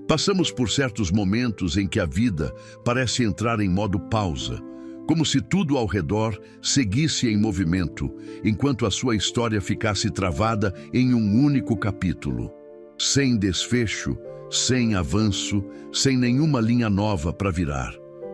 Passamos por certos momentos em que a vida parece entrar em modo pausa, como se tudo ao redor seguisse em movimento, enquanto a sua história ficasse travada em um único capítulo. Sem desfecho, sem avanço, sem nenhuma linha nova para virar.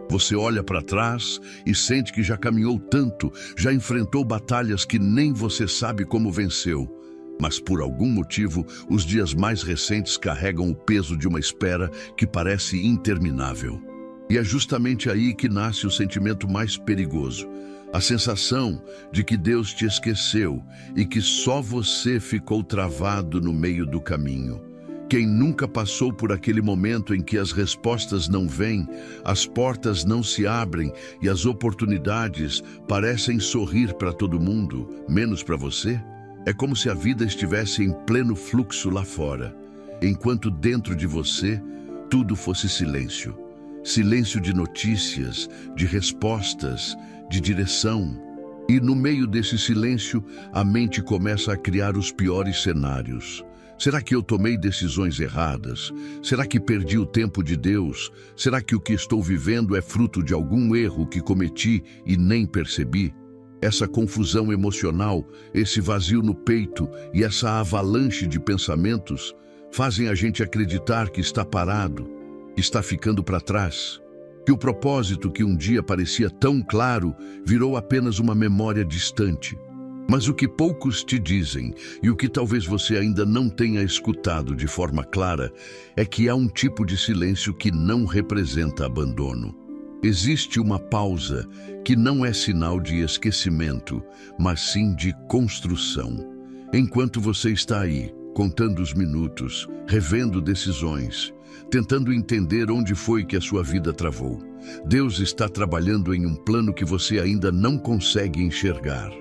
Você olha para trás e sente que já caminhou tanto, já enfrentou batalhas que nem você sabe como venceu. Mas por algum motivo, os dias mais recentes carregam o peso de uma espera que parece interminável. E é justamente aí que nasce o sentimento mais perigoso. A sensação de que Deus te esqueceu e que só você ficou travado no meio do caminho. Quem nunca passou por aquele momento em que as respostas não vêm, as portas não se abrem e as oportunidades parecem sorrir para todo mundo, menos para você? É como se a vida estivesse em pleno fluxo lá fora, enquanto dentro de você tudo fosse silêncio. Silêncio de notícias, de respostas, de direção. E no meio desse silêncio, a mente começa a criar os piores cenários. Será que eu tomei decisões erradas? Será que perdi o tempo de Deus? Será que o que estou vivendo é fruto de algum erro que cometi e nem percebi? Essa confusão emocional, esse vazio no peito e essa avalanche de pensamentos fazem a gente acreditar que está parado, que está ficando para trás, que o propósito que um dia parecia tão claro virou apenas uma memória distante. Mas o que poucos te dizem, e o que talvez você ainda não tenha escutado de forma clara, é que há um tipo de silêncio que não representa abandono. Existe uma pausa que não é sinal de esquecimento, mas sim de construção. Enquanto você está aí, contando os minutos, revendo decisões, tentando entender onde foi que a sua vida travou, Deus está trabalhando em um plano que você ainda não consegue enxergar.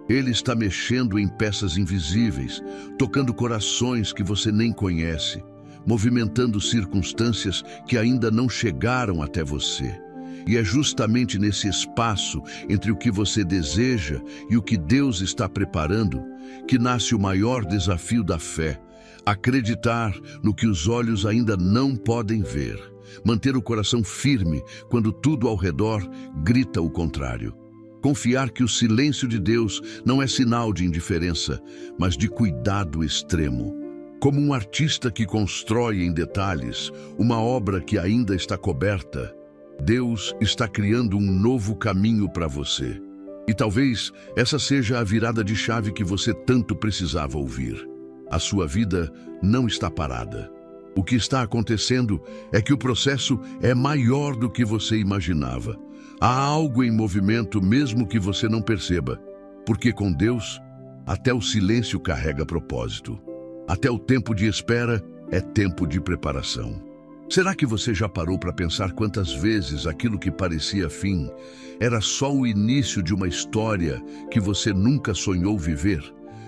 Ele está mexendo em peças invisíveis, tocando corações que você nem conhece, movimentando circunstâncias que ainda não chegaram até você. E é justamente nesse espaço entre o que você deseja e o que Deus está preparando que nasce o maior desafio da fé: acreditar no que os olhos ainda não podem ver, manter o coração firme quando tudo ao redor grita o contrário. Confiar que o silêncio de Deus não é sinal de indiferença, mas de cuidado extremo. Como um artista que constrói em detalhes uma obra que ainda está coberta, Deus está criando um novo caminho para você. E talvez essa seja a virada de chave que você tanto precisava ouvir. A sua vida não está parada. O que está acontecendo é que o processo é maior do que você imaginava. Há algo em movimento mesmo que você não perceba. Porque com Deus, até o silêncio carrega propósito. Até o tempo de espera é tempo de preparação. Será que você já parou para pensar quantas vezes aquilo que parecia fim era só o início de uma história que você nunca sonhou viver?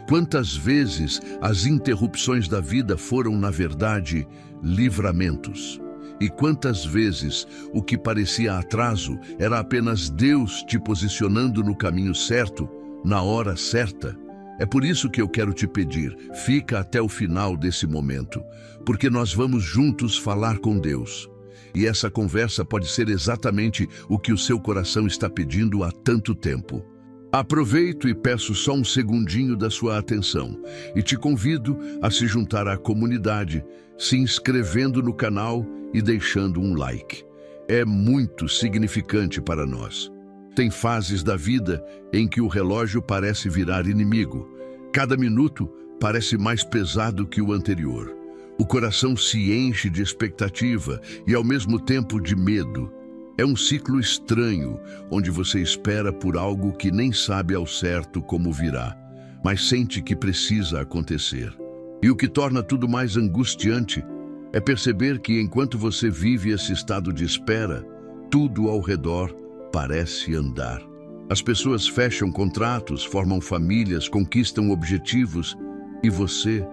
Quantas vezes as interrupções da vida foram, na verdade, livramentos? E quantas vezes o que parecia atraso era apenas Deus te posicionando no caminho certo, na hora certa? É por isso que eu quero te pedir, fica até o final desse momento, porque nós vamos juntos falar com Deus. E essa conversa pode ser exatamente o que o seu coração está pedindo há tanto tempo. Aproveito e peço só um segundinho da sua atenção e te convido a se juntar à comunidade, se inscrevendo no canal e deixando um like. É muito significante para nós. Tem fases da vida em que o relógio parece virar inimigo. Cada minuto parece mais pesado que o anterior. O coração se enche de expectativa e ao mesmo tempo de medo. É um ciclo estranho, onde você espera por algo que nem sabe ao certo como virá, mas sente que precisa acontecer. E o que torna tudo mais angustiante é perceber que enquanto você vive esse estado de espera, tudo ao redor parece andar. As pessoas fecham contratos, formam famílias, conquistam objetivos e você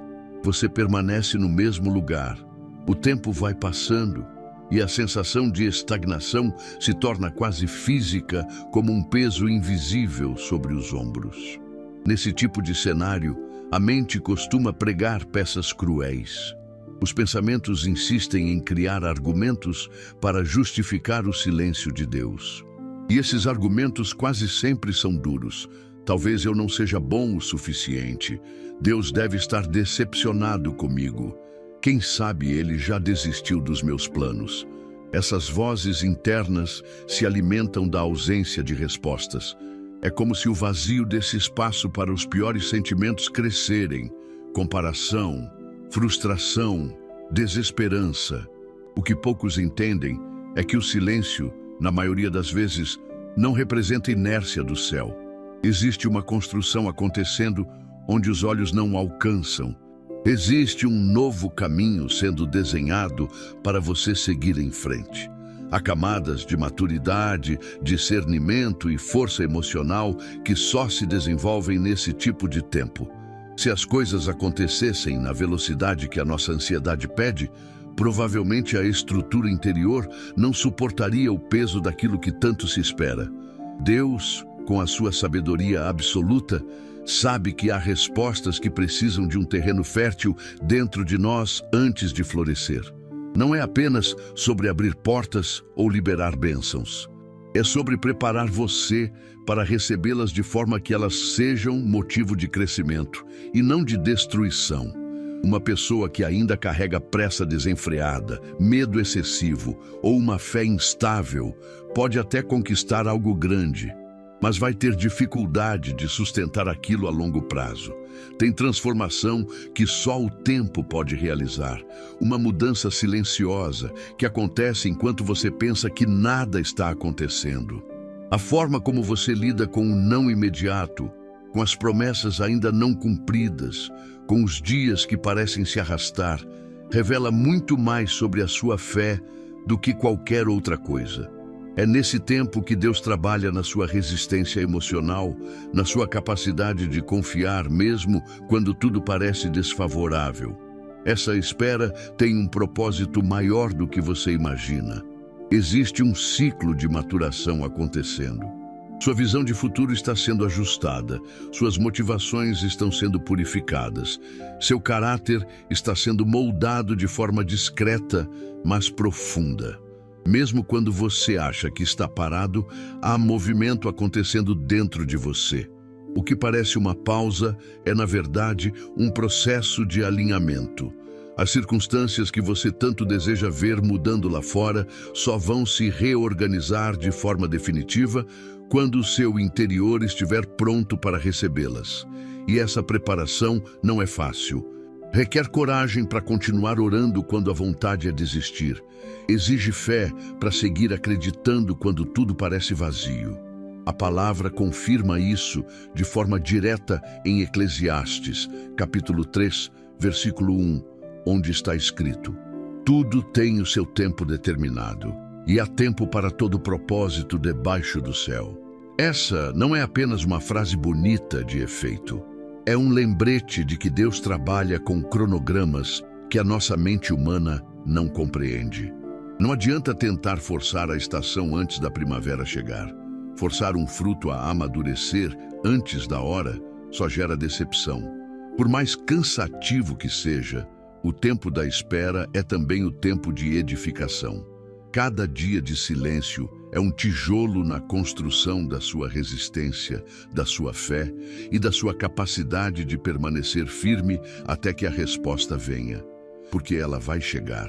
permanece no mesmo lugar. O tempo vai passando e a sensação de estagnação se torna quase física, como um peso invisível sobre os ombros. Nesse tipo de cenário, a mente costuma pregar peças cruéis. Os pensamentos insistem em criar argumentos para justificar o silêncio de Deus. E esses argumentos quase sempre são duros. Talvez eu não seja bom o suficiente. Deus deve estar decepcionado comigo. Quem sabe ele já desistiu dos meus planos. Essas vozes internas se alimentam da ausência de respostas. É como se o vazio desse espaço para os piores sentimentos crescerem. Comparação, frustração, desesperança. O que poucos entendem é que o silêncio, na maioria das vezes, não representa inércia do céu. Existe uma construção acontecendo onde os olhos não alcançam. Existe um novo caminho sendo desenhado para você seguir em frente. Há camadas de maturidade, discernimento e força emocional que só se desenvolvem nesse tipo de tempo. Se as coisas acontecessem na velocidade que a nossa ansiedade pede, provavelmente a estrutura interior não suportaria o peso daquilo que tanto se espera. Deus, com a sua sabedoria absoluta, sabe que há respostas que precisam de um terreno fértil dentro de nós antes de florescer. Não é apenas sobre abrir portas ou liberar bênçãos. É sobre preparar você para recebê-las de forma que elas sejam motivo de crescimento e não de destruição. Uma pessoa que ainda carrega pressa desenfreada, medo excessivo ou uma fé instável pode até conquistar algo grande, mas vai ter dificuldade de sustentar aquilo a longo prazo. Tem transformação que só o tempo pode realizar, uma mudança silenciosa que acontece enquanto você pensa que nada está acontecendo. A forma como você lida com o não imediato, com as promessas ainda não cumpridas, com os dias que parecem se arrastar, revela muito mais sobre a sua fé do que qualquer outra coisa. É nesse tempo que Deus trabalha na sua resistência emocional, na sua capacidade de confiar mesmo quando tudo parece desfavorável. Essa espera tem um propósito maior do que você imagina. Existe um ciclo de maturação acontecendo. Sua visão de futuro está sendo ajustada, suas motivações estão sendo purificadas, seu caráter está sendo moldado de forma discreta, mas profunda. Mesmo quando você acha que está parado, há movimento acontecendo dentro de você. O que parece uma pausa é, na verdade, um processo de alinhamento. As circunstâncias que você tanto deseja ver mudando lá fora só vão se reorganizar de forma definitiva quando o seu interior estiver pronto para recebê-las. E essa preparação não é fácil. Requer coragem para continuar orando quando a vontade é desistir. Exige fé para seguir acreditando quando tudo parece vazio. A palavra confirma isso de forma direta em Eclesiastes, capítulo 3, versículo 1, onde está escrito: tudo tem o seu tempo determinado, e há tempo para todo propósito debaixo do céu. Essa não é apenas uma frase bonita de efeito. É um lembrete de que Deus trabalha com cronogramas que a nossa mente humana não compreende. Não adianta tentar forçar a estação antes da primavera chegar. Forçar um fruto a amadurecer antes da hora só gera decepção. Por mais cansativo que seja, o tempo da espera é também o tempo de edificação. Cada dia de silêncio é um tijolo na construção da sua resistência, da sua fé e da sua capacidade de permanecer firme até que a resposta venha. Porque ela vai chegar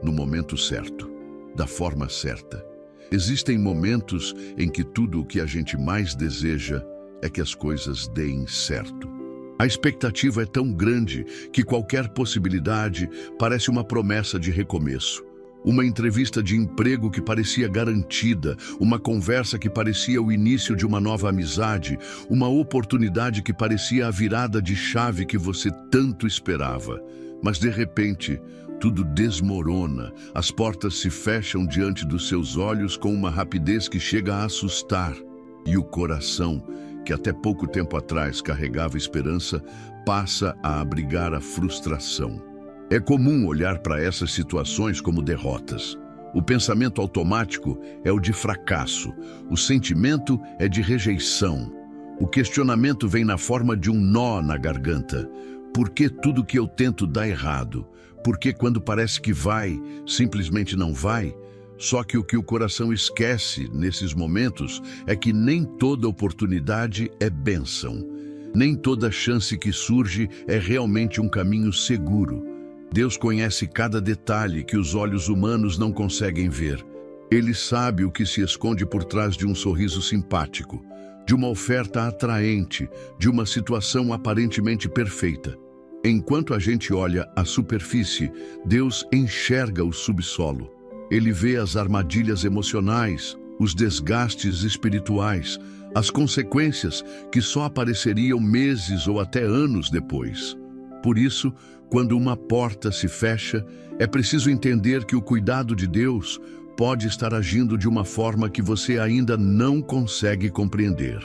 no momento certo, da forma certa. Existem momentos em que tudo o que a gente mais deseja é que as coisas deem certo. A expectativa é tão grande que qualquer possibilidade parece uma promessa de recomeço. Uma entrevista de emprego que parecia garantida, uma conversa que parecia o início de uma nova amizade, uma oportunidade que parecia a virada de chave que você tanto esperava. Mas de repente, tudo desmorona, as portas se fecham diante dos seus olhos com uma rapidez que chega a assustar. E o coração, que até pouco tempo atrás carregava esperança, passa a abrigar a frustração. É comum olhar para essas situações como derrotas. O pensamento automático é o de fracasso, o sentimento é de rejeição. O questionamento vem na forma de um nó na garganta. Por que tudo que eu tento dá errado? Porque quando parece que vai, simplesmente não vai. Só que o coração esquece nesses momentos é que nem toda oportunidade é bênção. Nem toda chance que surge é realmente um caminho seguro. Deus conhece cada detalhe que os olhos humanos não conseguem ver. Ele sabe o que se esconde por trás de um sorriso simpático, de uma oferta atraente, de uma situação aparentemente perfeita. Enquanto a gente olha a superfície, Deus enxerga o subsolo. Ele vê as armadilhas emocionais, os desgastes espirituais, as consequências que só apareceriam meses ou até anos depois. Por isso, quando uma porta se fecha, é preciso entender que o cuidado de Deus pode estar agindo de uma forma que você ainda não consegue compreender.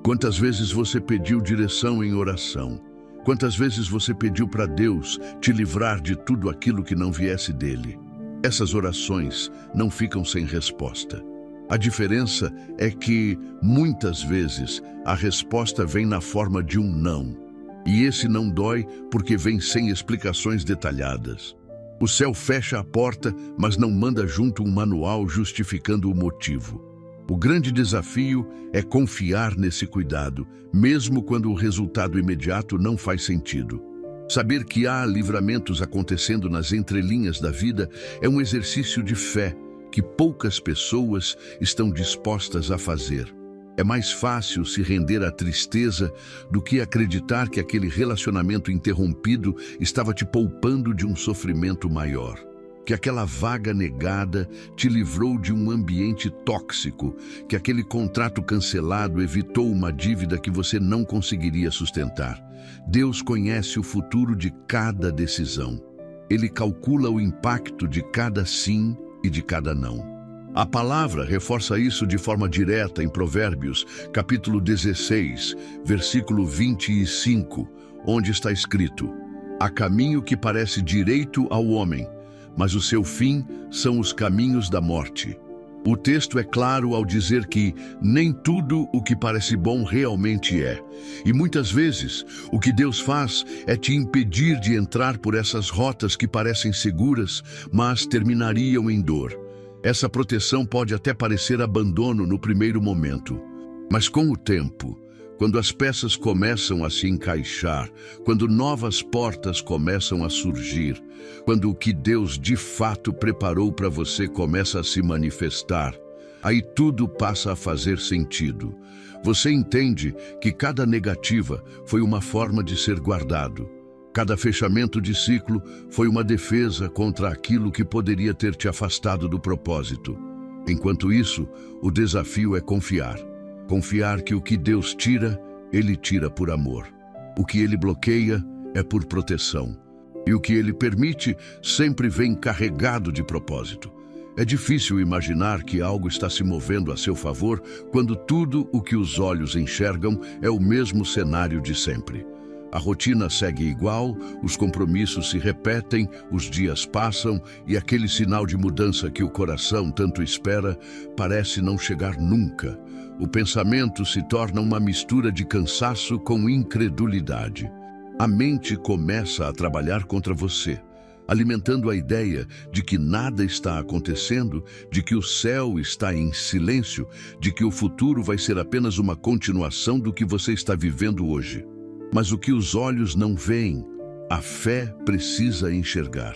Quantas vezes você pediu direção em oração? Quantas vezes você pediu para Deus te livrar de tudo aquilo que não viesse dele? Essas orações não ficam sem resposta. A diferença é que, muitas vezes, a resposta vem na forma de um não. E esse não dói porque vem sem explicações detalhadas. O céu fecha a porta, mas não manda junto um manual justificando o motivo. O grande desafio é confiar nesse cuidado, mesmo quando o resultado imediato não faz sentido. Saber que há livramentos acontecendo nas entrelinhas da vida é um exercício de fé que poucas pessoas estão dispostas a fazer. É mais fácil se render à tristeza do que acreditar que aquele relacionamento interrompido estava te poupando de um sofrimento maior. Que aquela vaga negada te livrou de um ambiente tóxico, que aquele contrato cancelado evitou uma dívida que você não conseguiria sustentar. Deus conhece o futuro de cada decisão. Ele calcula o impacto de cada sim e de cada não. A palavra reforça isso de forma direta em Provérbios, capítulo 16, versículo 25, onde está escrito: há caminho que parece direito ao homem, mas o seu fim são os caminhos da morte. O texto é claro ao dizer que nem tudo o que parece bom realmente é. E muitas vezes, o que Deus faz é te impedir de entrar por essas rotas que parecem seguras, mas terminariam em dor. Essa proteção pode até parecer abandono no primeiro momento. Mas com o tempo, quando as peças começam a se encaixar, quando novas portas começam a surgir, quando o que Deus de fato preparou para você começa a se manifestar, aí tudo passa a fazer sentido. Você entende que cada negativa foi uma forma de ser guardado. Cada fechamento de ciclo foi uma defesa contra aquilo que poderia ter te afastado do propósito. Enquanto isso, o desafio é confiar. Confiar que o que Deus tira, Ele tira por amor. O que Ele bloqueia é por proteção. E o que Ele permite sempre vem carregado de propósito. É difícil imaginar que algo está se movendo a seu favor quando tudo o que os olhos enxergam é o mesmo cenário de sempre. A rotina segue igual, os compromissos se repetem, os dias passam e aquele sinal de mudança que o coração tanto espera parece não chegar nunca. O pensamento se torna uma mistura de cansaço com incredulidade. A mente começa a trabalhar contra você, alimentando a ideia de que nada está acontecendo, de que o céu está em silêncio, de que o futuro vai ser apenas uma continuação do que você está vivendo hoje. Mas o que os olhos não veem, a fé precisa enxergar.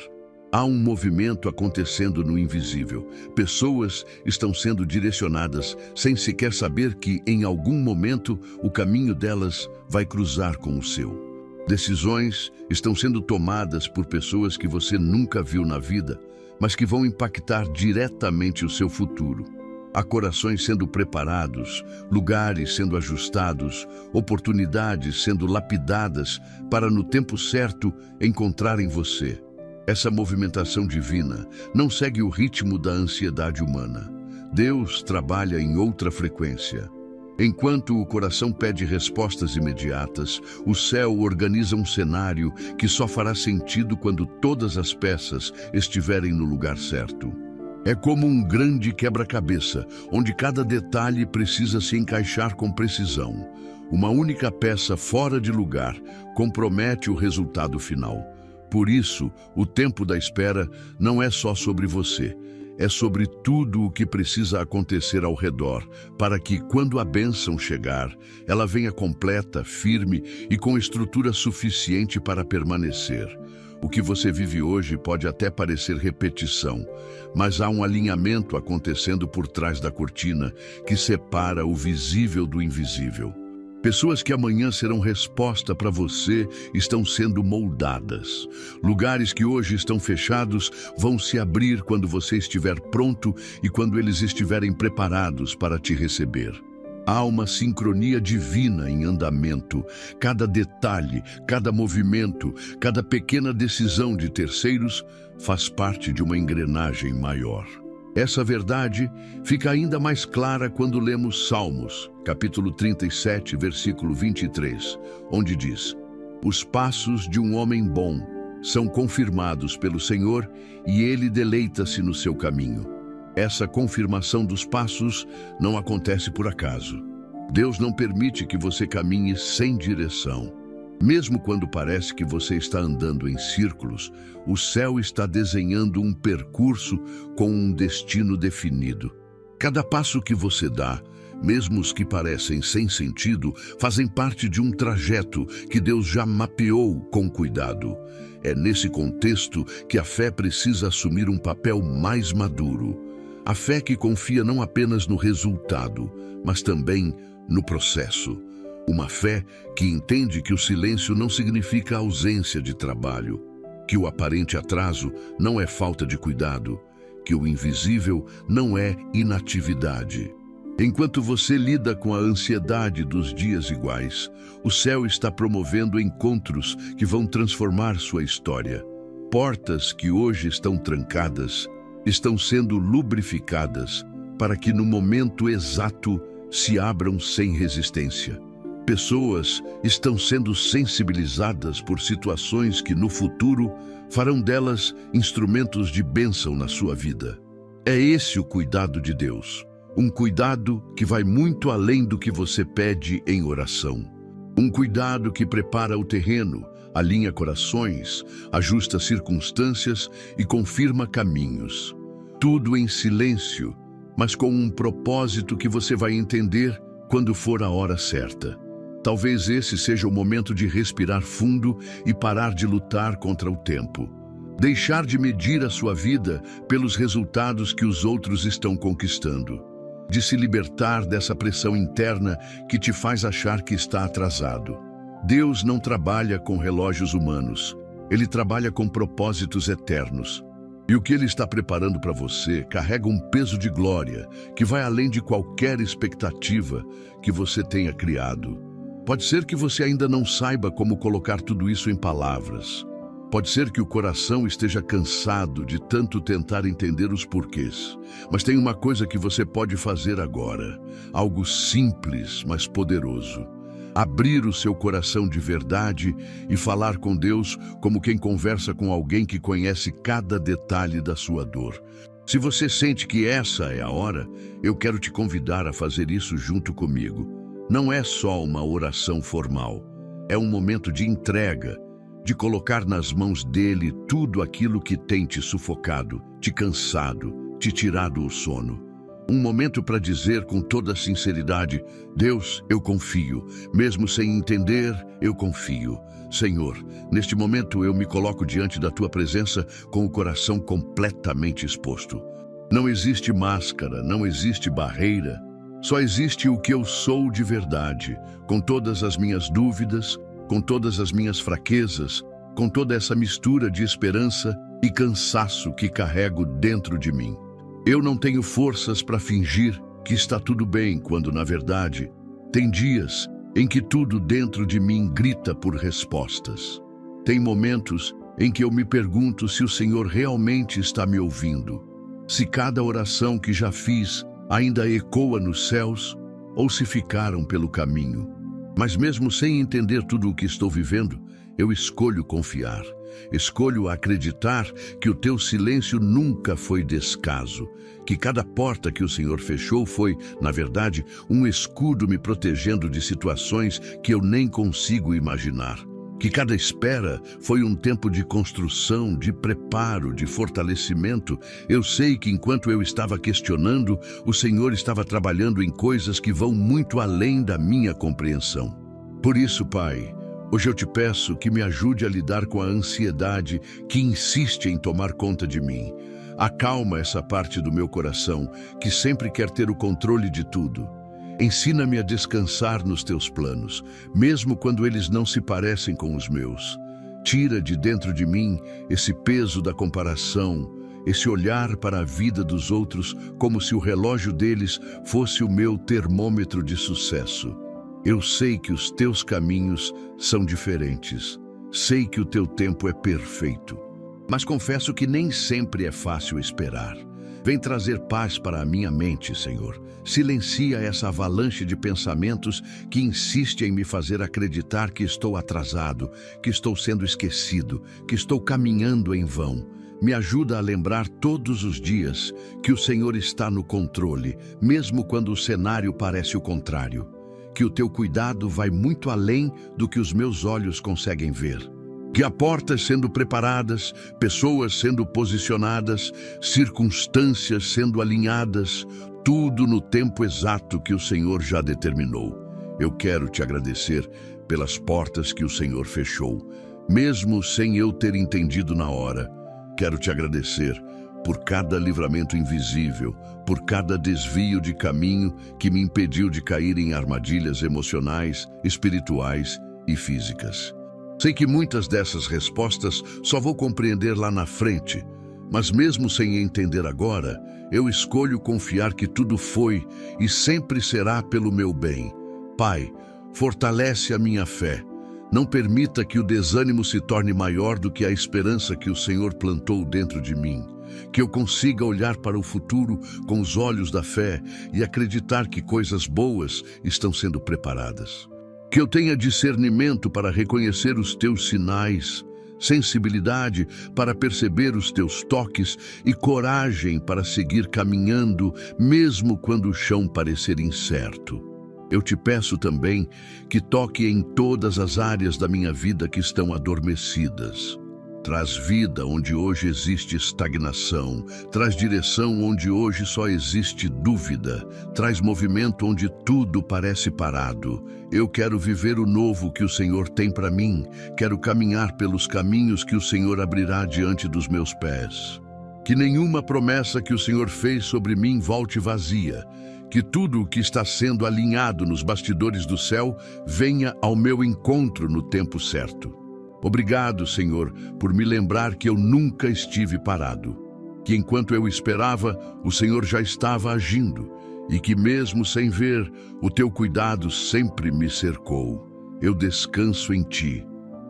Há um movimento acontecendo no invisível. Pessoas estão sendo direcionadas sem sequer saber que, em algum momento, o caminho delas vai cruzar com o seu. Decisões estão sendo tomadas por pessoas que você nunca viu na vida, mas que vão impactar diretamente o seu futuro. Há corações sendo preparados, lugares sendo ajustados, oportunidades sendo lapidadas para, no tempo certo, encontrarem você. Essa movimentação divina não segue o ritmo da ansiedade humana. Deus trabalha em outra frequência. Enquanto o coração pede respostas imediatas, o céu organiza um cenário que só fará sentido quando todas as peças estiverem no lugar certo. É como um grande quebra-cabeça, onde cada detalhe precisa se encaixar com precisão. Uma única peça fora de lugar compromete o resultado final. Por isso, o tempo da espera não é só sobre você, é sobre tudo o que precisa acontecer ao redor, para que, quando a bênção chegar, ela venha completa, firme e com estrutura suficiente para permanecer. O que você vive hoje pode até parecer repetição, mas há um alinhamento acontecendo por trás da cortina que separa o visível do invisível. Pessoas que amanhã serão resposta para você estão sendo moldadas. Lugares que hoje estão fechados vão se abrir quando você estiver pronto e quando eles estiverem preparados para te receber. Há uma sincronia divina em andamento. Cada detalhe, cada movimento, cada pequena decisão de terceiros faz parte de uma engrenagem maior. Essa verdade fica ainda mais clara quando lemos Salmos, capítulo 37, versículo 23, onde diz: "Os passos de um homem bom são confirmados pelo Senhor e ele deleita-se no seu caminho." Essa confirmação dos passos não acontece por acaso. Deus não permite que você caminhe sem direção. Mesmo quando parece que você está andando em círculos, o céu está desenhando um percurso com um destino definido. Cada passo que você dá, mesmo os que parecem sem sentido, fazem parte de um trajeto que Deus já mapeou com cuidado. É nesse contexto que a fé precisa assumir um papel mais maduro. A fé que confia não apenas no resultado, mas também no processo. Uma fé que entende que o silêncio não significa ausência de trabalho, que o aparente atraso não é falta de cuidado, que o invisível não é inatividade. Enquanto você lida com a ansiedade dos dias iguais, o céu está promovendo encontros que vão transformar sua história. Portas que hoje estão trancadas estão sendo lubrificadas para que no momento exato se abram sem resistência. Pessoas estão sendo sensibilizadas por situações que no futuro farão delas instrumentos de bênção na sua vida. É esse o cuidado de Deus. Um cuidado que vai muito além do que você pede em oração. Um cuidado que prepara o terreno, alinha corações, ajusta circunstâncias e confirma caminhos. Tudo em silêncio, mas com um propósito que você vai entender quando for a hora certa. Talvez esse seja o momento de respirar fundo e parar de lutar contra o tempo. Deixar de medir a sua vida pelos resultados que os outros estão conquistando. De se libertar dessa pressão interna que te faz achar que está atrasado. Deus não trabalha com relógios humanos. Ele trabalha com propósitos eternos. E o que Ele está preparando para você carrega um peso de glória que vai além de qualquer expectativa que você tenha criado. Pode ser que você ainda não saiba como colocar tudo isso em palavras. Pode ser que o coração esteja cansado de tanto tentar entender os porquês. Mas tem uma coisa que você pode fazer agora. Algo simples, mas poderoso. Abrir o seu coração de verdade e falar com Deus como quem conversa com alguém que conhece cada detalhe da sua dor. Se você sente que essa é a hora, eu quero te convidar a fazer isso junto comigo. Não é só uma oração formal. É um momento de entrega, de colocar nas mãos dele tudo aquilo que tem te sufocado, te cansado, te tirado o sono. Um momento para dizer com toda sinceridade: Deus, eu confio. Mesmo sem entender, eu confio. Senhor, neste momento eu me coloco diante da tua presença com o coração completamente exposto. Não existe máscara, não existe barreira. Só existe o que eu sou de verdade, com todas as minhas dúvidas, com todas as minhas fraquezas, com toda essa mistura de esperança e cansaço que carrego dentro de mim. Eu não tenho forças para fingir que está tudo bem, quando, na verdade, tem dias em que tudo dentro de mim grita por respostas. Tem momentos em que eu me pergunto se o Senhor realmente está me ouvindo, se cada oração que já fiz ainda ecoa nos céus ou se ficaram pelo caminho. Mas mesmo sem entender tudo o que estou vivendo, eu escolho confiar. Escolho acreditar que o teu silêncio nunca foi descaso, que cada porta que o Senhor fechou foi, na verdade, um escudo me protegendo de situações que eu nem consigo imaginar. que cada espera foi um tempo de construção, de preparo, de fortalecimento. Eu sei que enquanto eu estava questionando, o Senhor estava trabalhando em coisas que vão muito além da minha compreensão. Por isso, Pai, hoje eu te peço que me ajude a lidar com a ansiedade que insiste em tomar conta de mim. Acalma essa parte do meu coração que sempre quer ter o controle de tudo. Ensina-me a descansar nos teus planos, mesmo quando eles não se parecem com os meus. Tira de dentro de mim esse peso da comparação, esse olhar para a vida dos outros como se o relógio deles fosse o meu termômetro de sucesso. Eu sei que os teus caminhos são diferentes. Sei que o teu tempo é perfeito. Mas confesso que nem sempre é fácil esperar. Vem trazer paz para a minha mente, Senhor. Silencia essa avalanche de pensamentos que insiste em me fazer acreditar que estou atrasado, que estou sendo esquecido, que estou caminhando em vão. Me ajuda a lembrar todos os dias que o Senhor está no controle, mesmo quando o cenário parece o contrário. Que o teu cuidado vai muito além do que os meus olhos conseguem ver. Que há portas sendo preparadas, pessoas sendo posicionadas, circunstâncias sendo alinhadas, tudo no tempo exato que o Senhor já determinou. Eu quero te agradecer pelas portas que o Senhor fechou, mesmo sem eu ter entendido na hora. Quero te agradecer por cada livramento invisível, por cada desvio de caminho que me impediu de cair em armadilhas emocionais, espirituais e físicas. Sei que muitas dessas respostas só vou compreender lá na frente, mas mesmo sem entender agora, eu escolho confiar que tudo foi e sempre será pelo meu bem. Pai, fortalece a minha fé. Não permita que o desânimo se torne maior do que a esperança que o Senhor plantou dentro de mim. Que eu consiga olhar para o futuro com os olhos da fé e acreditar que coisas boas estão sendo preparadas. Que eu tenha discernimento para reconhecer os teus sinais, sensibilidade para perceber os teus toques e coragem para seguir caminhando, mesmo quando o chão parecer incerto. Eu te peço também que toque em todas as áreas da minha vida que estão adormecidas. Traz vida onde hoje existe estagnação, traz direção onde hoje só existe dúvida, traz movimento onde tudo parece parado. Eu quero viver o novo que o Senhor tem para mim, quero caminhar pelos caminhos que o Senhor abrirá diante dos meus pés. Que nenhuma promessa que o Senhor fez sobre mim volte vazia, que tudo o que está sendo alinhado nos bastidores do céu venha ao meu encontro no tempo certo. Obrigado, Senhor, por me lembrar que eu nunca estive parado, que enquanto eu esperava, o Senhor já estava agindo e que mesmo sem ver, o teu cuidado sempre me cercou. Eu descanso em ti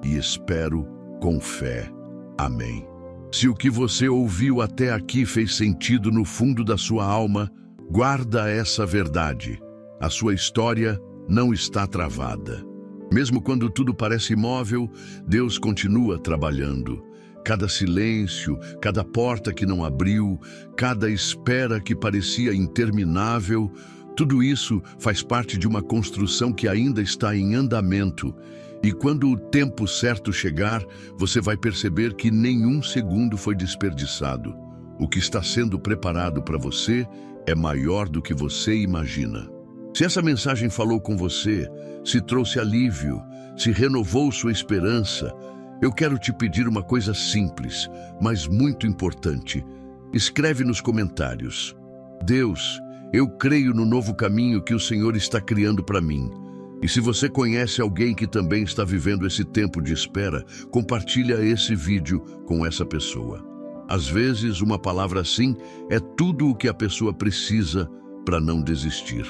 e espero com fé. Amém. Se o que você ouviu até aqui fez sentido no fundo da sua alma, guarda essa verdade. A sua história não está travada. Mesmo quando tudo parece imóvel, Deus continua trabalhando. Cada silêncio, cada porta que não abriu, cada espera que parecia interminável, tudo isso faz parte de uma construção que ainda está em andamento. E quando o tempo certo chegar, você vai perceber que nenhum segundo foi desperdiçado. O que está sendo preparado para você é maior do que você imagina. Se essa mensagem falou com você, se trouxe alívio, se renovou sua esperança, eu quero te pedir uma coisa simples, mas muito importante. Escreve nos comentários: Deus, eu creio no novo caminho que o Senhor está criando para mim. E se você conhece alguém que também está vivendo esse tempo de espera, compartilha esse vídeo com essa pessoa. Às vezes, uma palavra assim é tudo o que a pessoa precisa para não desistir.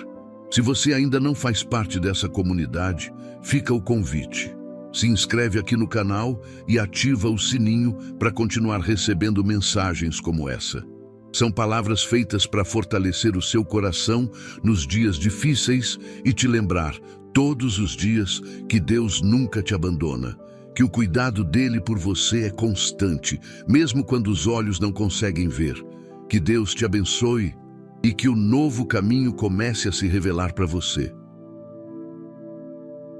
Se você ainda não faz parte dessa comunidade, fica o convite. Se inscreve aqui no canal e ativa o sininho para continuar recebendo mensagens como essa. São palavras feitas para fortalecer o seu coração nos dias difíceis e te lembrar todos os dias que Deus nunca te abandona, que o cuidado dele por você é constante, mesmo quando os olhos não conseguem ver. Que Deus te abençoe e que o novo caminho comece a se revelar para você.